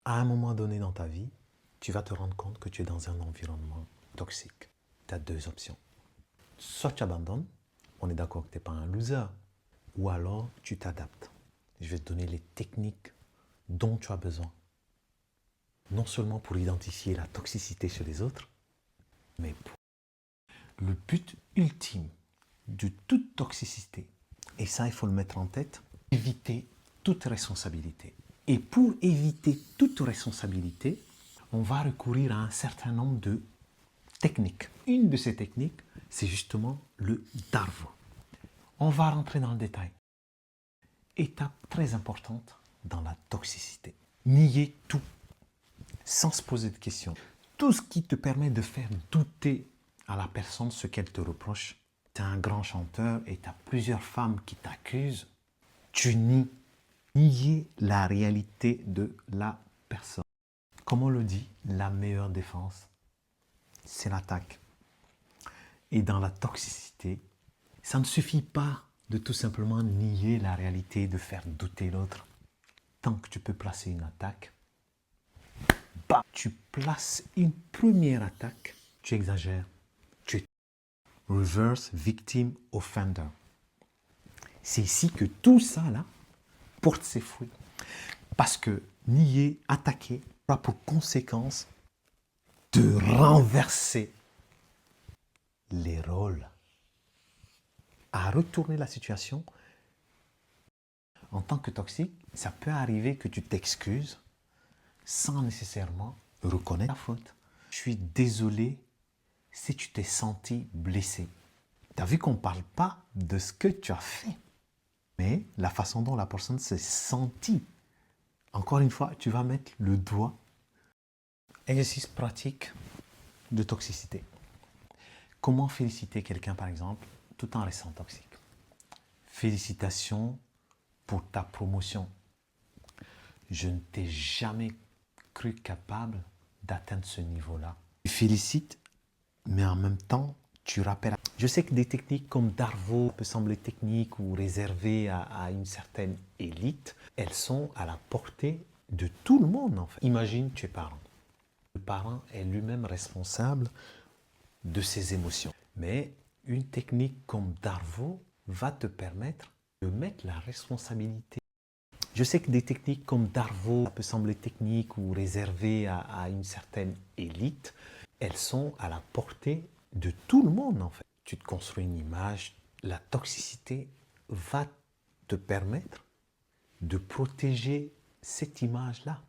À un moment donné dans ta vie, tu vas te rendre compte que tu es dans un environnement toxique. Tu as deux options. Soit tu abandonnes, on est d'accord que tu n'es pas un loser, ou alors tu t'adaptes. Je vais te donner les techniques dont tu as besoin. Non seulement pour identifier la toxicité chez les autres, mais pour le but ultime de toute toxicité, et ça il faut le mettre en tête, éviter toute responsabilité. Et pour éviter toute responsabilité, on va recourir à un certain nombre de techniques. Une de ces techniques, c'est justement le Darvo. On va rentrer dans le détail. Étape très importante dans la toxicité. Nier tout, sans se poser de questions. Tout ce qui te permet de faire douter à la personne ce qu'elle te reproche. Tu es un grand chanteur et tu as plusieurs femmes qui t'accusent. Tu nies. Nier la réalité de la personne. Comme on le dit, la meilleure défense, c'est l'attaque. Et dans la toxicité, ça ne suffit pas de tout simplement nier la réalité, de faire douter l'autre. Tant que tu peux placer une attaque, bah, tu places une première attaque, tu exagères. Tu es reverse victim offender. C'est ici que tout ça là porte ses fruits. Parce que nier, attaquer, a pour conséquence de renverser les rôles, à retourner la situation. En tant que toxique, ça peut arriver que tu t'excuses sans nécessairement reconnaître la faute. Je suis désolé si tu t'es senti blessé. Tu as vu qu'on ne parle pas de ce que tu as fait, mais la façon dont la personne s'est sentie. Encore une fois, tu vas mettre le doigt. Exercice pratique de toxicité. Comment féliciter quelqu'un, par exemple, tout en restant toxique? Félicitations pour ta promotion. Je ne t'ai jamais cru capable d'atteindre ce niveau-là. Tu félicites, mais en même temps, tu rappelles. Je sais que des techniques comme Darvo peuvent sembler techniques ou réservées à une certaine élite. Elles sont à la portée de tout le monde, en fait. Imagine, tu es parent. Le parent est lui-même responsable de ses émotions. Mais une technique comme Darvo va te permettre de mettre la responsabilité. Je sais que des techniques comme Darvo peuvent sembler techniques ou réservées à une certaine élite. Elles sont à la portée de tout le monde, en fait. Tu te construis une image. La toxicité va te permettre de protéger cette image-là.